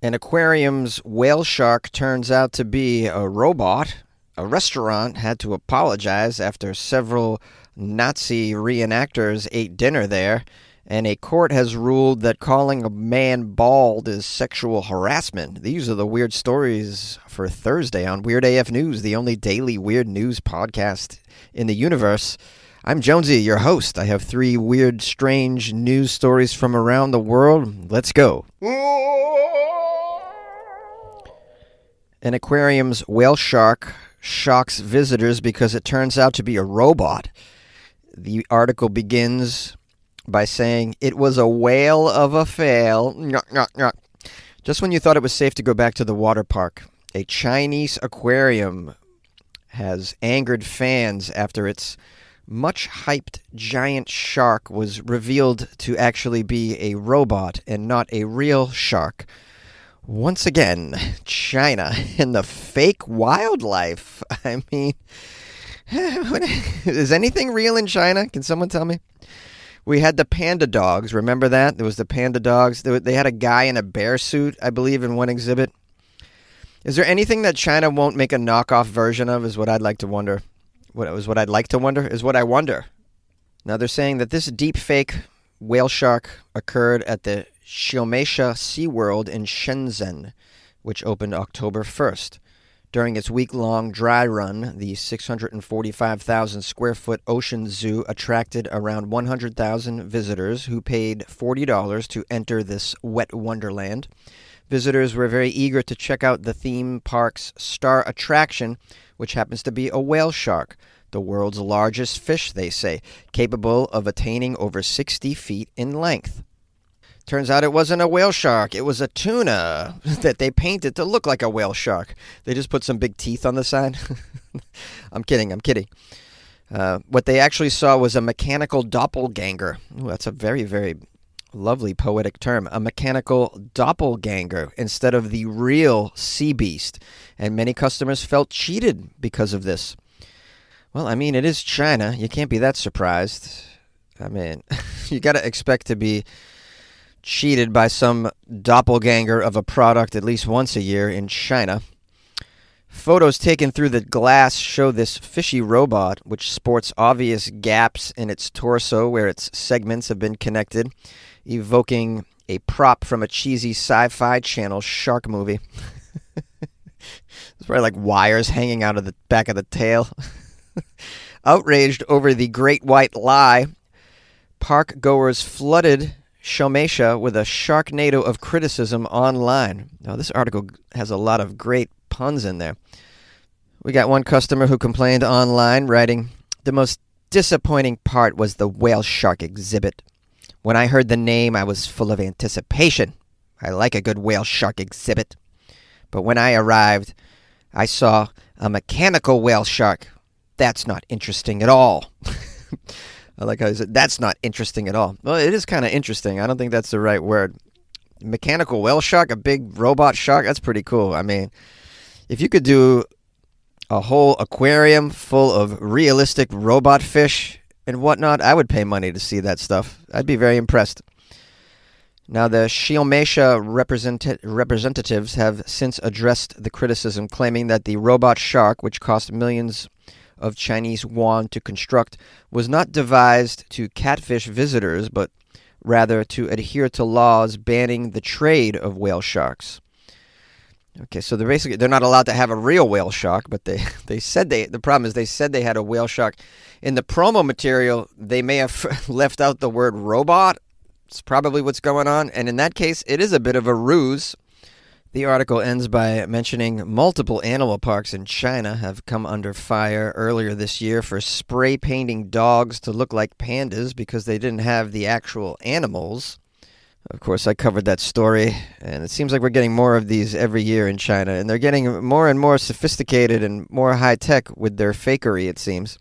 An aquarium's whale shark turns out to be a robot. A restaurant had to apologize after several Nazi reenactors ate dinner there. And a court has ruled that calling a man bald is sexual harassment. These are the weird stories for Thursday on Weird AF News, the only daily weird news podcast in the universe. I'm Jonesy, your host. I have three weird, strange news stories from around the world. Let's go. An aquarium's whale shark shocks visitors because it turns out to be a robot. The article begins by saying, "It was a whale of a fail." Just when you thought it was safe to go back to the water park, a Chinese aquarium has angered fans after its much-hyped giant shark was revealed to actually be a robot and not a real shark. Once again, China and the fake wildlife. I mean, is anything real in China? Can someone tell me? We had the panda dogs. Remember that? There was the panda dogs. They had a guy in a bear suit, I believe, in one exhibit. Is there anything that China won't make a knockoff version of is what I'd like to wonder. What I'd like to wonder is what I wonder. Now, they're saying that this deep fake whale shark occurred at the Xiaomesha SeaWorld in Shenzhen, which opened October 1st. During its week-long dry run, the 645,000 square foot ocean zoo attracted around 100,000 visitors who paid $40 to enter this wet wonderland. Visitors were very eager to check out the theme park's star attraction, which happens to be a whale shark, the world's largest fish, they say, capable of attaining over 60 feet in length. Turns out it wasn't a whale shark. It was a tuna that they painted to look like a whale shark. They just put some big teeth on the side. I'm kidding. What they actually saw was a mechanical doppelganger. Ooh, that's a very, very lovely poetic term. A mechanical doppelganger instead of the real sea beast. And many customers felt cheated because of this. Well, I mean, it is China. You can't be that surprised. I mean, you got to expect to be cheated by some doppelganger of a product at least once a year in China. Photos taken through the glass show this fishy robot, which sports obvious gaps in its torso where its segments have been connected, evoking a prop from a cheesy sci-fi channel shark movie. It's probably like wires hanging out of the back of the tail. Outraged over the great white lie, park goers flooded Xiaomesha with a sharknado of criticism online. Now, this article has a lot of great puns in there. We got one customer who complained online, writing, "The most disappointing part was the whale shark exhibit. When I heard the name, I was full of anticipation. I like a good whale shark exhibit. But when I arrived, I saw a mechanical whale shark. That's not interesting at all." I like how he said, "That's not interesting at all." Well, it is kind of interesting. I don't think that's the right word. Mechanical whale shark, a big robot shark, that's pretty cool. I mean, if you could do a whole aquarium full of realistic robot fish and whatnot, I would pay money to see that stuff. I'd be very impressed. Now, the Xiaomesha representatives have since addressed the criticism, claiming that the robot shark, which cost millions of Chinese yuan to construct, was not devised to catfish visitors, but rather to adhere to laws banning the trade of whale sharks. Okay, so they're not allowed to have a real whale shark, but the problem is they said they had a whale shark. In the promo material, they may have left out the word robot. It's probably what's going on, and in that case, it is a bit of a ruse. The article ends by mentioning multiple animal parks in China have come under fire earlier this year for spray painting dogs to look like pandas because they didn't have the actual animals. Of course, I covered that story, and it seems like we're getting more of these every year in China, and they're getting more and more sophisticated and more high-tech with their fakery, it seems.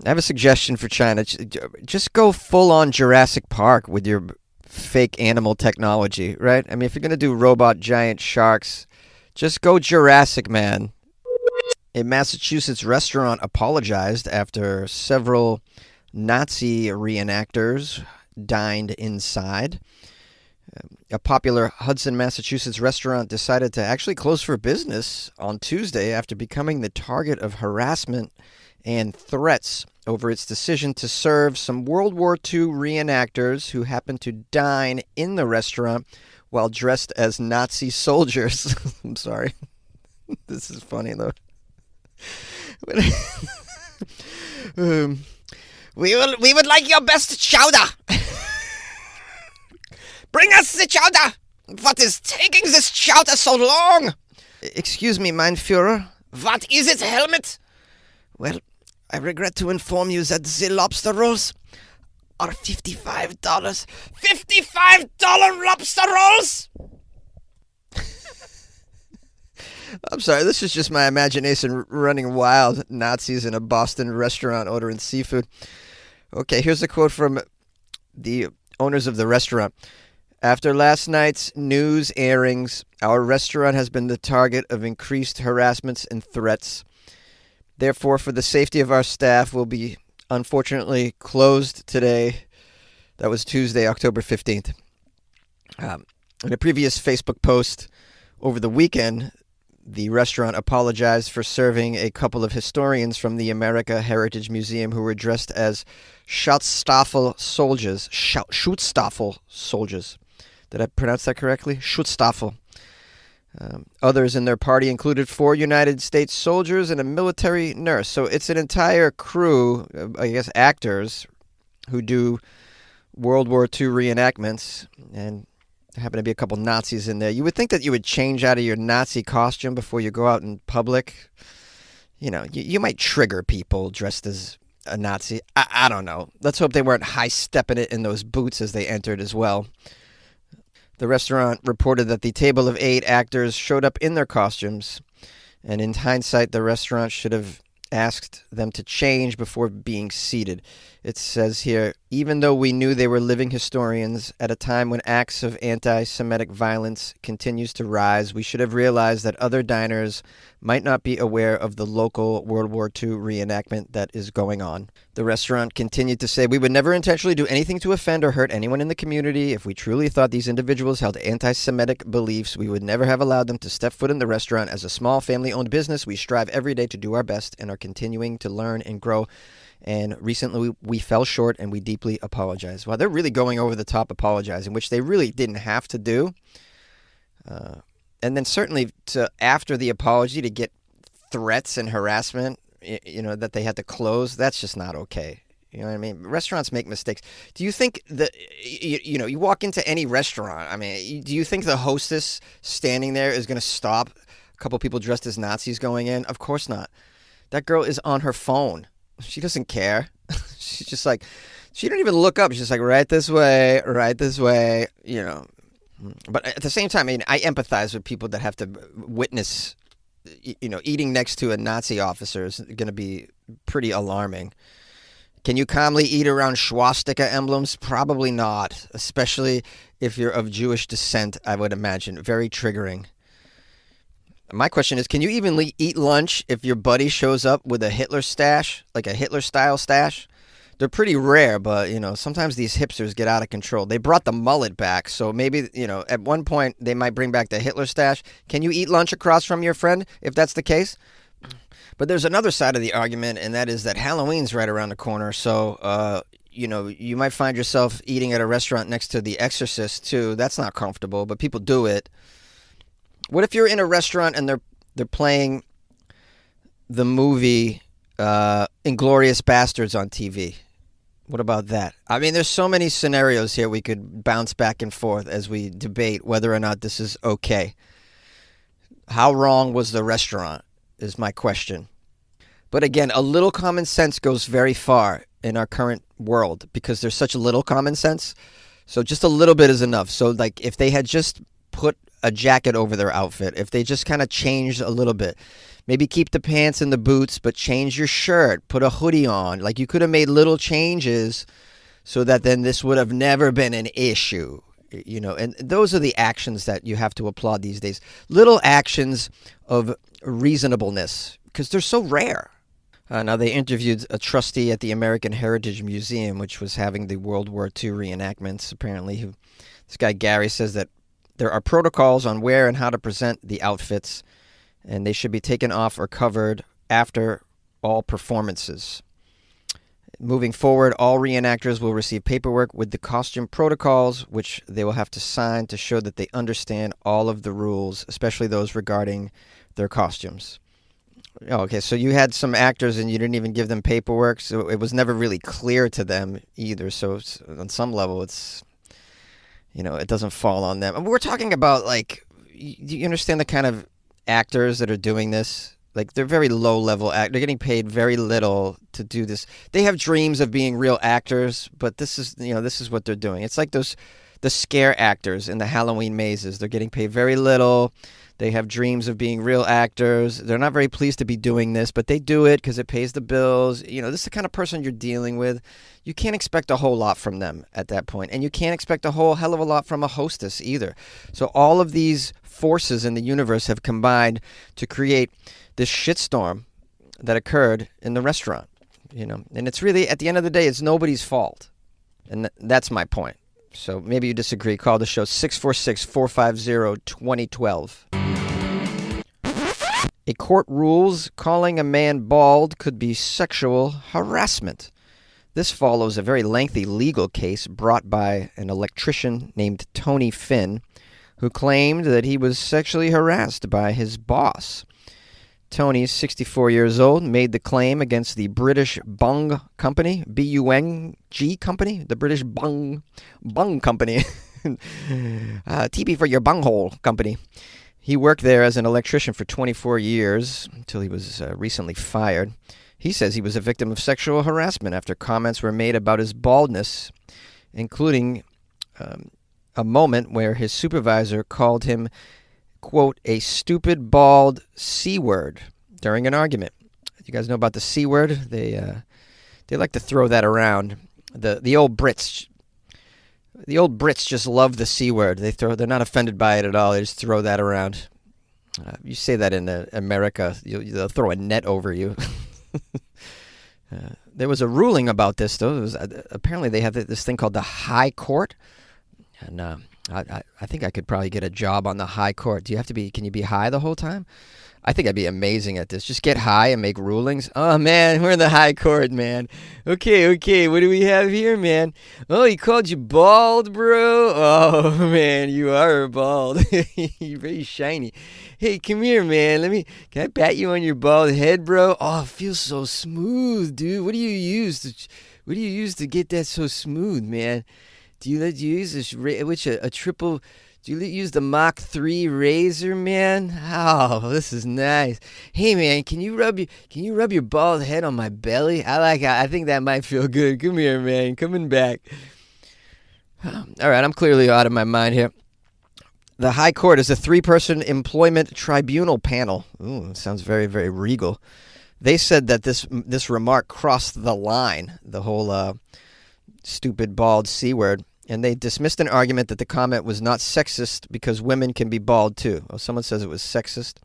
I have a suggestion for China. Just go full-on Jurassic Park with your fake animal technology, right? I mean, if you're going to do robot giant sharks, just go Jurassic, man. A Massachusetts restaurant apologized after several Nazi reenactors dined inside. A popular Hudson, Massachusetts restaurant decided to actually close for business on Tuesday after becoming the target of harassment and threats over its decision to serve some World War II reenactors who happened to dine in the restaurant while dressed as Nazi soldiers. I'm sorry. This is funny, though. We would like your best chowder. Bring us the chowder! What is taking this chowder so long? Excuse me, mein Führer. What is it, helmet? Well, I regret to inform you that the lobster rolls are $55. $55 lobster rolls? I'm sorry, this is just my imagination running wild. Nazis in a Boston restaurant ordering seafood. Okay, here's a quote from the owners of the restaurant. After last night's news airings, our restaurant has been the target of increased harassments and threats. Therefore, for the safety of our staff, we'll be unfortunately closed today. That was Tuesday, October 15th. In a previous Facebook post over the weekend, the restaurant apologized for serving a couple of historians from the America Heritage Museum who were dressed as Schutzstaffel soldiers. Schutzstaffel soldiers. Did I pronounce that correctly? Schutzstaffel. Others in their party included 4 United States soldiers and a military nurse. So it's an entire crew, I guess, actors who do World War II reenactments, and there happen to be a couple Nazis in there. You would think that you would change out of your Nazi costume before you go out in public. You know, you might trigger people dressed as a Nazi. I don't know. Let's hope they weren't high-stepping it in those boots as they entered as well. The restaurant reported that the table of 8 actors showed up in their costumes, and in hindsight, the restaurant should have asked them to change before being seated. It says here, even though we knew they were living historians at a time when acts of anti-Semitic violence continues to rise, we should have realized that other diners might not be aware of the local World War II reenactment that is going on. The restaurant continued to say, we would never intentionally do anything to offend or hurt anyone in the community. If we truly thought these individuals held anti-Semitic beliefs, we would never have allowed them to step foot in the restaurant. As a small family-owned business, we strive every day to do our best and are continuing to learn and grow. And recently we fell short and we deeply apologize. Well, they're really going over the top apologizing, which they really didn't have to do. And then certainly after the apology to get threats and harassment, that they had to close, that's just not okay. You know what I mean? Restaurants make mistakes. Do you think that, you walk into any restaurant, I mean, do you think the hostess standing there is going to stop a couple people dressed as Nazis going in? Of course not. That girl is on her phone. She doesn't care. She's just like, she don't even look up. She's just like, right this way, But at the same time, I mean, I empathize with people that have to witness, eating next to a Nazi officer is going to be pretty alarming. Can you calmly eat around swastika emblems? Probably not, especially if you're of Jewish descent, I would imagine. Very triggering. My question is, can you even eat lunch if your buddy shows up with a Hitler stash, like a Hitler-style stash? They're pretty rare, but, sometimes these hipsters get out of control. They brought the mullet back, so maybe, at one point they might bring back the Hitler stash. Can you eat lunch across from your friend if that's the case? But there's another side of the argument, and that is that Halloween's right around the corner, so, you might find yourself eating at a restaurant next to The Exorcist, too. That's not comfortable, but people do it. What if you're in a restaurant and they're playing the movie Inglourious Bastards on TV? What about that? I mean, there's so many scenarios here we could bounce back and forth as we debate whether or not this is okay. How wrong was the restaurant is my question. But again, a little common sense goes very far in our current world because there's such little common sense. So just a little bit is enough. So like if they had just put a jacket over their outfit, if they just kind of changed a little bit, maybe keep the pants and the boots, but change your shirt, put a hoodie on. Like you could have made little changes so that then this would have never been an issue, and those are the actions that you have to applaud these days. Little actions of reasonableness because they're so rare. Now, they interviewed a trustee at the American Heritage Museum, which was having the World War II reenactments, apparently, who This guy Gary says that there are protocols on where and how to present the outfits, and they should be taken off or covered after all performances. Moving forward, all reenactors will receive paperwork with the costume protocols, which they will have to sign to show that they understand all of the rules, especially those regarding their costumes. Okay, so you had some actors and you didn't even give them paperwork, so it was never really clear to them either. So on some level, it's, it doesn't fall on them. And we're talking about, like, you understand the kind of actors that are doing this? Like, they're very low-level actors. They're getting paid very little to do this. They have dreams of being real actors, but this is what they're doing. It's like the scare actors in the Halloween mazes. They're getting paid very little. They have dreams of being real actors. They're not very pleased to be doing this, but they do it because it pays the bills. This is the kind of person you're dealing with. You can't expect a whole lot from them at that point, and you can't expect a whole hell of a lot from a hostess either. So all of these forces in the universe have combined to create this shitstorm that occurred in the restaurant, and it's really, at the end of the day, it's nobody's fault. And that's my point. So maybe you disagree. Call the show 646-450-2012. A court rules calling a man bald could be sexual harassment. This follows a very lengthy legal case brought by an electrician named Tony Finn, who claimed that he was sexually harassed by his boss. Tony, 64 years old, made the claim against the British Bung Company, B-U-N-G Company, the British Bung Company, TB for your bunghole company. He worked there as an electrician for 24 years until he was recently fired. He says he was a victim of sexual harassment after comments were made about his baldness, including a moment where his supervisor called him, quote, a stupid bald C word during an argument. You guys know about the C word? They like to throw that around. The old Brits just love the C word. They're not offended by it at all. They just throw that around. You say that in America, they'll throw a net over you. There was a ruling about this, though. Apparently they have this thing called the High Court, and I think I could probably get a job on the High Court. Can you be high the whole time? I think I'd be amazing at this. Just get high and make rulings. Oh, man, we're in the High Court, man. Okay, what do we have here, man? Oh, he called you bald, bro? Oh, man, you are bald. You're very shiny. Hey, come here, man. Can I pat you on your bald head, bro? Oh, it feels so smooth, dude. What do you use to get that so smooth, man? Do you use this, a triple, do you use the Mach 3 razor, man? Oh, this is nice. Hey, man, can you rub your bald head on my belly? I think that might feel good. Come here, man. Coming back. All right, I'm clearly out of my mind here. The High Court is a 3-person employment tribunal panel. Ooh, sounds very, very regal. They said that this remark crossed the line, the whole stupid bald C word. And they dismissed an argument that the comment was not sexist because women can be bald too. Oh, someone says it was sexist.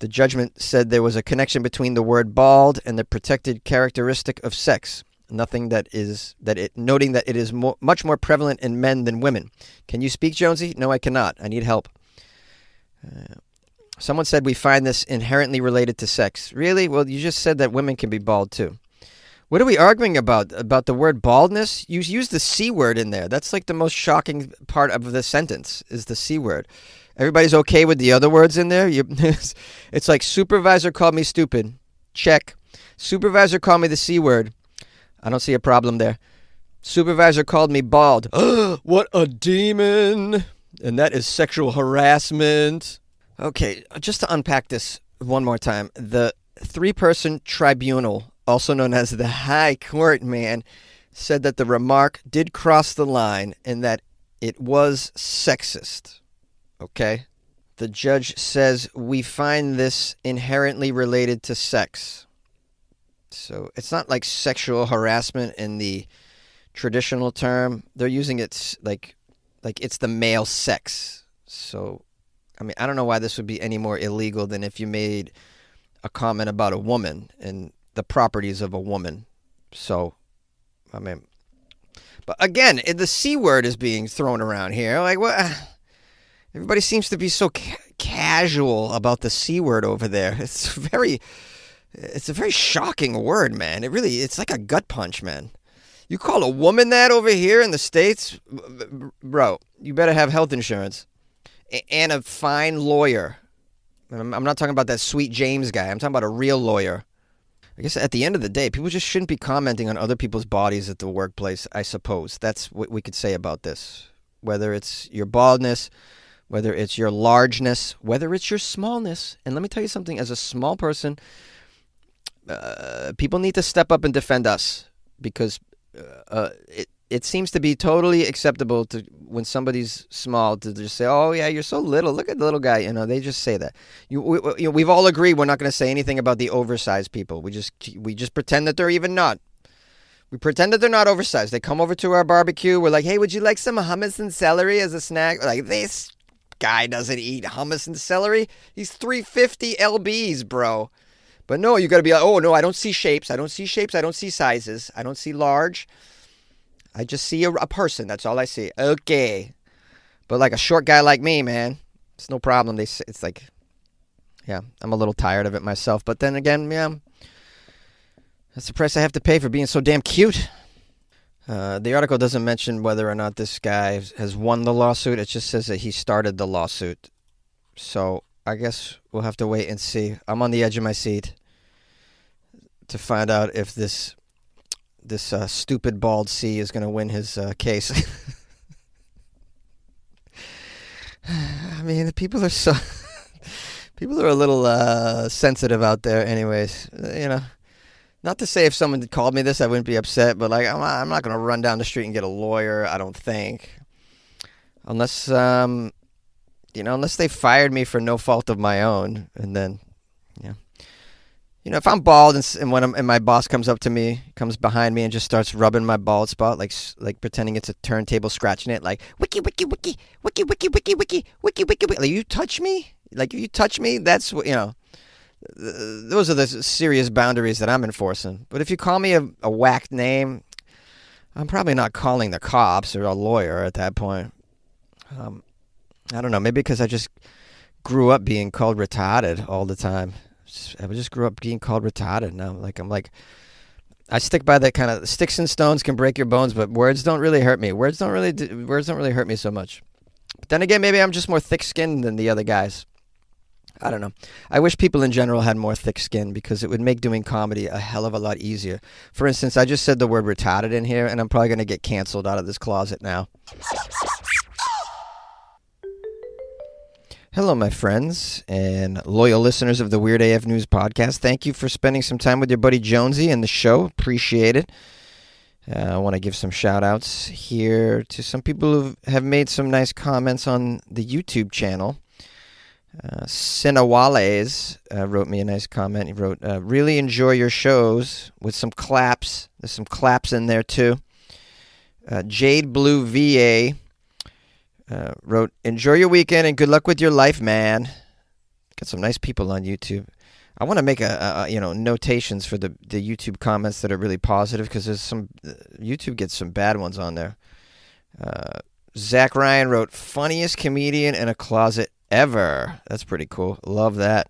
The judgment said there was a connection between the word bald and the protected characteristic of sex. Noting that it is much more prevalent in men than women. Can you speak, Jonesy? No, I cannot. I need help. Someone said we find this inherently related to sex. Really? Well, you just said that women can be bald too. What are we arguing about? About the word baldness? You use the C word in there. That's like the most shocking part of the sentence is the C word. Everybody's okay with the other words in there? It's like supervisor called me stupid. Check. Supervisor called me the C word. I don't see a problem there. Supervisor called me bald. What a demon. And that is sexual harassment. Okay, just to unpack this one more time. The 3-person tribunal, also known as the High Court, man, said that the remark did cross the line and that it was sexist. Okay? The judge says we find this inherently related to sex. So it's not like sexual harassment in the traditional term. They're using it like it's the male sex. So, I mean, I don't know why this would be any more illegal than if you made a comment about a woman and the properties of a woman. So, I mean, But again, the C word is being thrown around here. Like, what? Everybody seems to be so casual about the C word over there. It's a very shocking word, man. It's like a gut punch, man. You call a woman that over here in the States, bro, you better have health insurance and a fine lawyer. I'm not talking about that sweet James guy. I'm talking about a real lawyer. I guess at the end of the day, people just shouldn't be commenting on other people's bodies at the workplace, I suppose. That's what we could say about this. Whether it's your baldness, whether it's your largeness, whether it's your smallness. And let me tell you something, as a small person, people need to step up and defend us, because it seems to be totally acceptable to, when somebody's small, to just say, "Oh yeah, you're so little. Look at the little guy." You know, they just say that. We've all agreed we're not going to say anything about the oversized people. We just pretend that they're even not. We pretend that they're not oversized. They come over to our barbecue. We're like, "Hey, would you like some hummus and celery as a snack?" We're like, this guy doesn't eat hummus and celery. He's 350 lbs, bro. But no, you got to be like, "Oh no, I don't see shapes. I don't see shapes. I don't see sizes. I don't see large. I just see a person. That's all I see." Okay. But like a short guy like me, man, it's no problem. It's like, yeah, I'm a little tired of it myself. But then again, yeah, that's the price I have to pay for being so damn cute. The article doesn't mention whether or not this guy has won the lawsuit. It just says that he started the lawsuit. So I guess we'll have to wait and see. I'm on the edge of my seat to find out if this stupid bald C is going to win his case. I mean, people are a little sensitive out there anyways. You know, not to say if someone called me this, I wouldn't be upset, but like, I'm not going to run down the street and get a lawyer, I don't think. Unless, unless they fired me for no fault of my own. And then, yeah. You know, if I'm bald and my boss comes up to me, comes behind me and just starts rubbing my bald spot, like pretending it's a turntable, scratching it, like wiki wiki wiki wiki wiki wiki wiki wiki wiki wiki. Like, you touch me, like if you touch me, that's what, you know. Those are the serious boundaries that I'm enforcing. But if you call me a whacked name, I'm probably not calling the cops or a lawyer at that point. I don't know, maybe because I just grew up being called retarded all the time. I just grew up being called retarded. Now, I stick by that kind of, sticks and stones can break your bones, but words don't really hurt me. Words don't really hurt me so much. But then again, maybe I'm just more thick-skinned than the other guys. I don't know. I wish people in general had more thick skin, because it would make doing comedy a hell of a lot easier. For instance, I just said the word retarded in here, and I'm probably going to get canceled out of this closet now. Hello, my friends and loyal listeners of the Weird AF News podcast. Thank you for spending some time with your buddy Jonesy and the show. Appreciate it. I want to give some shout-outs here to some people who have made some nice comments on the YouTube channel. Sinawales wrote me a nice comment. He wrote, really enjoy your shows, with some claps. There's some claps in there, too. Jade Blue VA wrote, enjoy your weekend and good luck with your life, man. Got some nice people on YouTube. I want to make notations for the YouTube comments that are really positive, because there's YouTube gets some bad ones on there. Zach Ryan wrote, funniest comedian in a closet ever. That's pretty cool. Love that.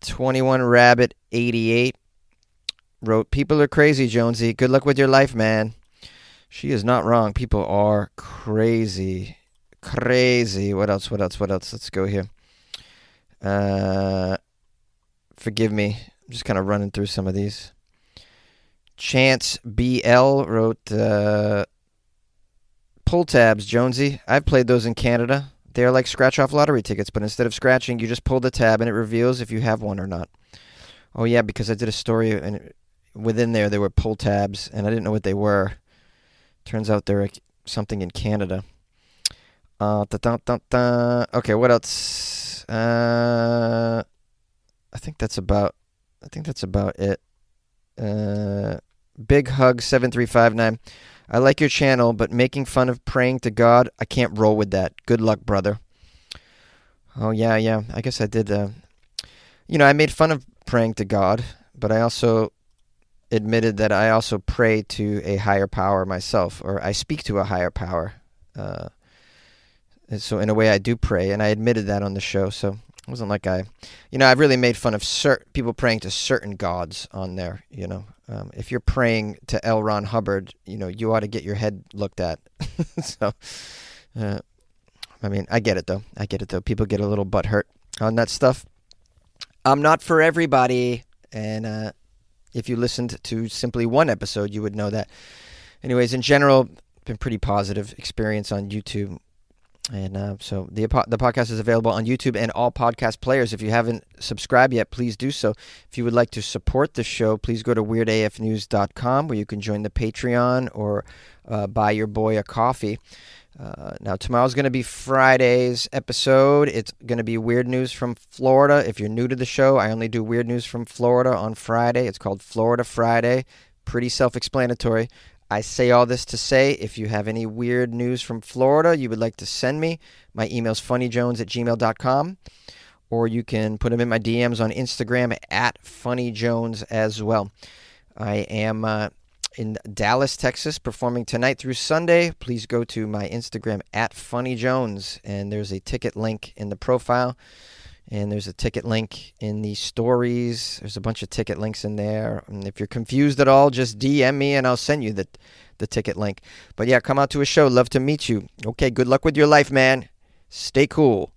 21 Rabbit 88 wrote, people are crazy, Jonesy. Good luck with your life, man. She is not wrong. People are crazy. Crazy. What else? Let's go here. Forgive me. I'm just kind of running through some of these. Chance BL wrote, pull tabs, Jonesy. I've played those in Canada. They are like scratch-off lottery tickets, but instead of scratching, you just pull the tab and it reveals if you have one or not. Oh, yeah, because I did a story, and within there were pull tabs, and I didn't know what they were. Turns out they're something in Canada. Okay, what else? I think that's about it. Big Hug 7359. I like your channel, but making fun of praying to God, I can't roll with that. Good luck, brother. Oh, yeah. I guess I did. I made fun of praying to God, but I also admitted that I also pray to a higher power myself, or I speak to a higher power. And so in a way, I do pray, and I admitted that on the show. So it wasn't like I've really made fun of people praying to certain gods on there. If you're praying to L. Ron Hubbard, you ought to get your head looked at. So, I get it though. People get a little butthurt on that stuff. I'm not for everybody, and if you listened to simply one episode, you would know that. Anyways, in general, been pretty positive experience on YouTube. And so the podcast is available on YouTube and all podcast players. If you haven't subscribed yet, please do so. If you would like to support the show, please go to weirdafnews.com, where you can join the Patreon or buy your boy a coffee. Now, tomorrow's going to be Friday's episode. It's going to be Weird News from Florida. If you're new to the show, I only do Weird News from Florida on Friday. It's called Florida Friday. Pretty self-explanatory. I say all this to say, if you have any weird news from Florida you would like to send me, my email's funnyjones@gmail.com, or you can put them in my DMs on Instagram @funnyjones as well. I am in Dallas, Texas, performing tonight through Sunday. Please go to my Instagram @funnyjones, and there's a ticket link in the profile. And there's a ticket link in the stories. There's a bunch of ticket links in there. And if you're confused at all, just DM me and I'll send you the ticket link. But yeah, come out to a show. Love to meet you. Okay, good luck with your life, man. Stay cool.